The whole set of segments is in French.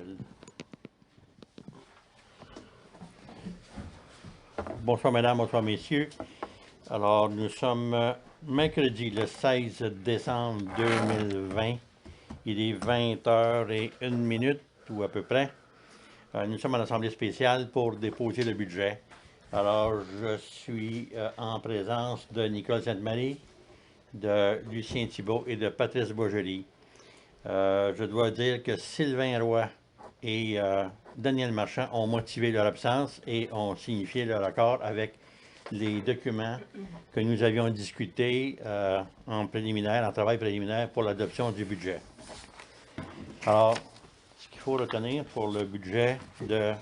Gilles. Bonsoir mesdames, bonsoir messieurs. Alors nous sommes mercredi le 16 décembre 2020. Il est 20h01 ou à peu près. Nous sommes à l'Assemblée spéciale pour déposer le budget. Alors je suis en présence de Nicole Sainte-Marie, de Lucien Thibault et de Patrice Boisjoli. Je dois dire que Sylvain Roy et Daniel Marchand ont motivé leur absence et ont signifié leur accord avec les documents que nous avions discutés en préliminaire, en travail préliminaire pour l'adoption du budget. Alors, ce qu'il faut retenir pour le budget de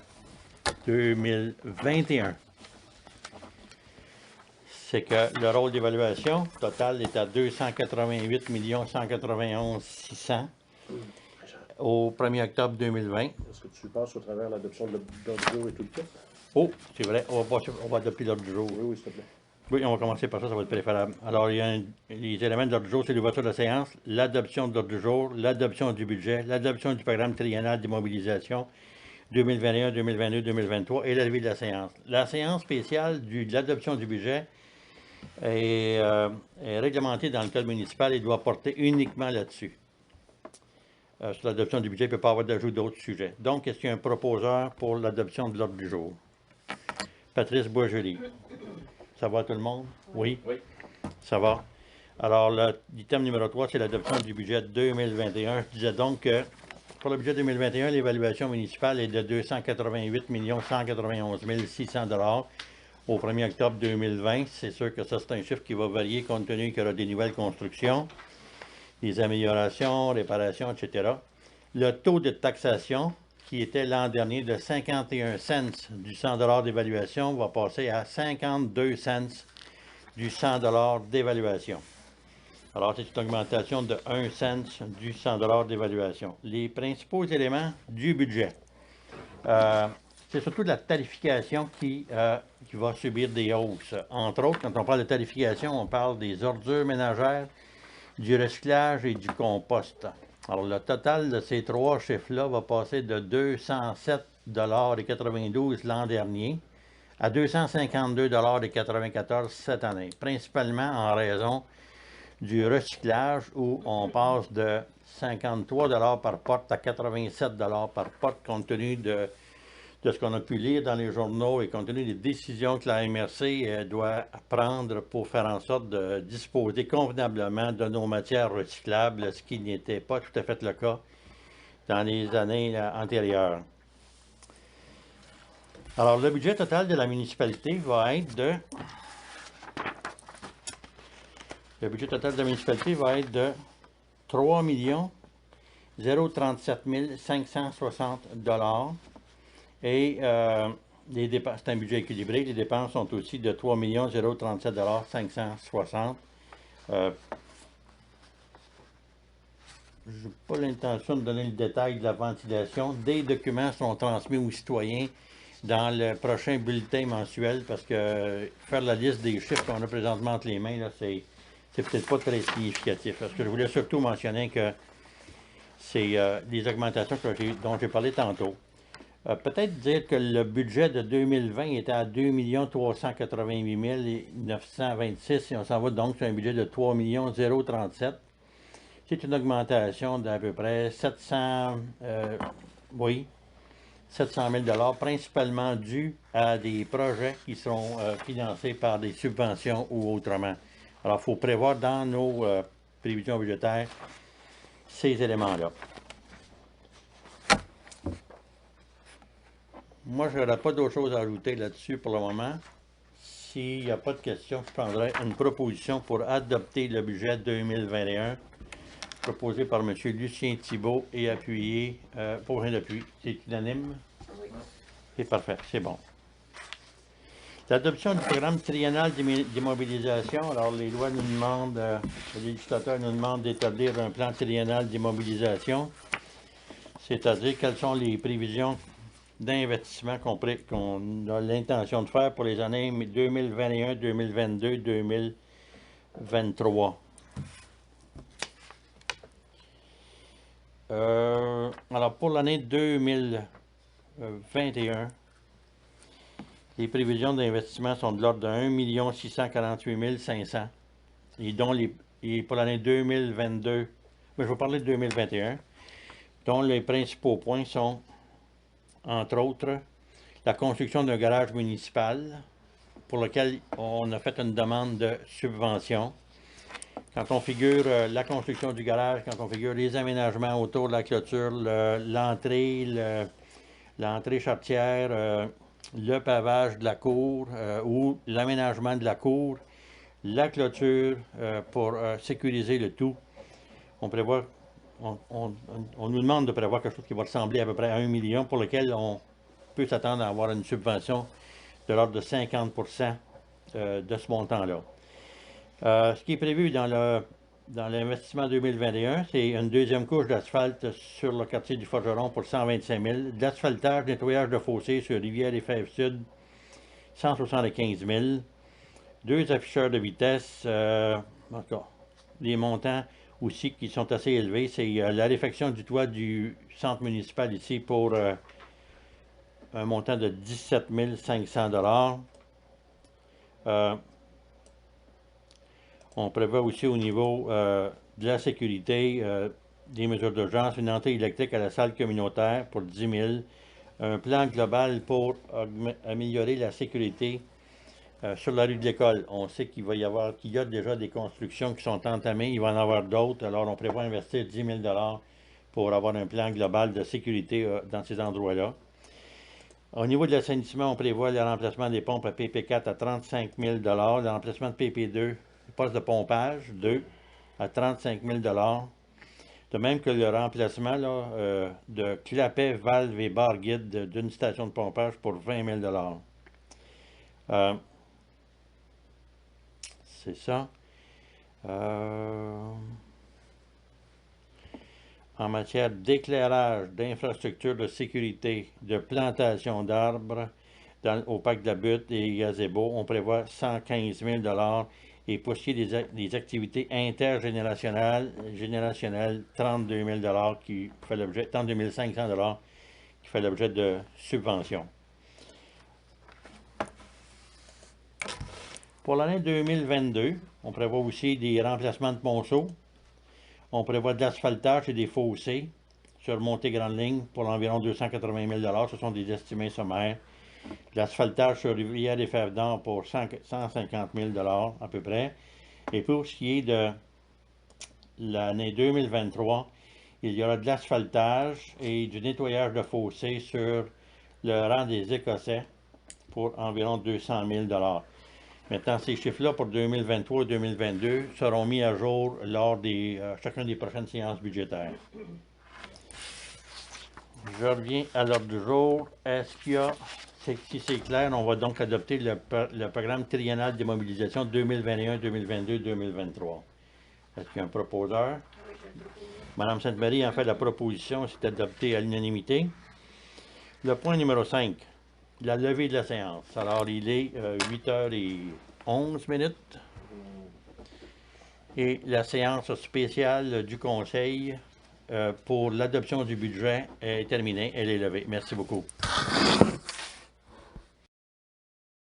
2021, c'est que le rôle d'évaluation total est à 288 191 600 au 1er octobre 2020. Est-ce que tu passes au travers l'adoption de l'ordre du jour et tout le temps? Oh, c'est vrai, on va adopter l'ordre du jour. Oui, s'il te plaît. Oui, on va commencer par ça, ça va être préférable. Alors, il y a les éléments de l'ordre du jour, c'est l'ouverture de la séance, l'adoption de l'ordre du jour, l'adoption du budget, l'adoption du programme triennal d'immobilisation 2021, 2022, 2023 et la levée de la séance. La séance spéciale de l'adoption du budget est réglementée dans le code municipal et doit porter uniquement là-dessus. Sur l'adoption du budget, il ne peut pas avoir d'ajout d'autres sujets. Donc, est-ce qu'il y a un proposeur pour l'adoption de l'ordre du jour? Patrice Boisjoli. Ça va tout le monde? Oui? Oui. Ça va. Alors, l'item numéro 3, c'est l'adoption du budget 2021. Je disais donc que pour le budget 2021, l'évaluation municipale est de 288 191 600 $ au 1er octobre 2020. C'est sûr que ça, c'est un chiffre qui va varier compte tenu qu'il y aura des nouvelles constructions, des améliorations, réparations, etc. Le taux de taxation, qui était l'an dernier de 51 cents du 100 $ d'évaluation, va passer à 52 cents du 100 $ d'évaluation. Alors, c'est une augmentation de 1 cent du 100 $ d'évaluation. Les principaux éléments du budget, c'est surtout la tarification qui va subir des hausses. Entre autres, quand on parle de tarification, on parle des ordures ménagères, du recyclage et du compost. Alors, le total de ces trois chiffres-là va passer de 207,92 $ l'an dernier à 252,94 $ cette année, principalement en raison du recyclage où on passe de 53 $ par porte à 87 $ par porte compte tenu de ce qu'on a pu lire dans les journaux et compte tenu des décisions que la MRC doit prendre pour faire en sorte de disposer convenablement de nos matières recyclables, ce qui n'était pas tout à fait le cas dans les années antérieures. Alors, le budget total de la municipalité va être de... Le budget total de la municipalité va être de 3 037 560 $. Et les dépenses, c'est un budget équilibré. Les dépenses sont aussi de 3 037 560 $. Je n'ai pas l'intention de donner le détail de la ventilation. Des documents sont transmis aux citoyens dans le prochain bulletin mensuel parce que faire la liste des chiffres qu'on a présentement entre les mains, c'est peut-être pas très significatif. Parce que je voulais surtout mentionner que c'est des augmentations dont j'ai parlé tantôt. Peut-être dire que le budget de 2020 était à 2 388 926 et on s'en va donc sur un budget de 3 037. C'est une augmentation d'à peu près 700 000 $, principalement dû à des projets qui sont financés par des subventions ou autrement. Alors, il faut prévoir dans nos prévisions budgétaires ces éléments-là. Moi, je n'aurai pas d'autre chose à ajouter là-dessus pour le moment. S'il n'y a pas de questions, je prendrai une proposition pour adopter le budget 2021 proposé par M. Lucien Thibault et appuyé pour un appui. C'est unanime? Oui. C'est parfait, c'est bon. L'adoption du programme triennal d'immobilisation. Alors, les lois nous demandent, le législateur nous demande d'établir un plan triennal d'immobilisation, c'est-à-dire quelles sont les prévisions d'investissement qu'on a l'intention de faire pour les années 2021, 2022, 2023. Alors, pour l'année 2021, les prévisions d'investissement sont de l'ordre de 1 648 500. Et, et pour l'année 2022, je vais parler de 2021, dont les principaux points sont, entre autres, la construction d'un garage municipal pour lequel on a fait une demande de subvention. Quand on figure la construction du garage, quand on figure les aménagements autour de la clôture, l'entrée charretière, le pavage de la cour ou l'aménagement de la cour, la clôture pour sécuriser le tout, on prévoit, on nous demande de prévoir quelque chose qui va ressembler à peu près à 1 million, pour lequel on peut s'attendre à avoir une subvention de l'ordre de 50% de ce montant-là. Ce qui est prévu dans l'investissement 2021, c'est une deuxième couche d'asphalte sur le quartier du Forgeron pour 125 000, de l'asphaltage, nettoyage de fossés sur Rivière et Fèves Sud, 175 000, 2 afficheurs de vitesse, en tout cas, des montants aussi qui sont assez élevés. C'est la réfection du toit du centre municipal ici pour un montant de 17 500 $. On prévoit aussi au niveau de la sécurité des mesures d'urgence, une entrée électrique à la salle communautaire pour 10 000, un plan global pour améliorer la sécurité sur la rue de l'École. On sait qu'il y a déjà des constructions qui sont entamées, il va en avoir d'autres, alors on prévoit investir 10 000 $ pour avoir un plan global de sécurité dans ces endroits-là. Au niveau de l'assainissement, on prévoit le remplacement des pompes à PP4 à 35 000 $, le remplacement de PP2, poste de pompage, 2 à 35 000 $. De même que le remplacement de clapet, valve et barre guide d'une station de pompage pour 20 000 $. C'est ça. En matière d'éclairage, d'infrastructures de sécurité, de plantation d'arbres au parc de la Butte et gazebo, on prévoit 115 000 $. Et pour ce qui est des activités intergénérationnelles, 32 000 $ qui fait l'objet, 32 500 $ qui fait l'objet de subventions. Pour l'année 2022, on prévoit aussi des remplacements de ponceaux. On prévoit de l'asphaltage et des fossés sur montée grande ligne pour environ 280 000 $. Ce sont des estimés sommaires. De l'asphaltage sur Rivière des Fèves d'Or pour 150 000 $ à peu près. Et pour ce qui est de l'année 2023, il y aura de l'asphaltage et du nettoyage de fossés sur le rang des Écossais pour environ 200 000 $. Maintenant, ces chiffres-là pour 2023 et 2022 seront mis à jour lors de chacune des prochaines séances budgétaires. Je reviens à l'ordre du jour. Est-ce qu'il y a, si c'est clair, on va donc adopter le programme triennal de mobilisation 2021, 2022, 2023. Est-ce qu'il y a un proposeur? Madame Sainte-Marie en fait la proposition, c'est adopté à l'unanimité. Le point numéro 5. La levée de la séance. Alors, il est 8h11. Et la séance spéciale du Conseil pour l'adoption du budget est terminée. Elle est levée. Merci beaucoup.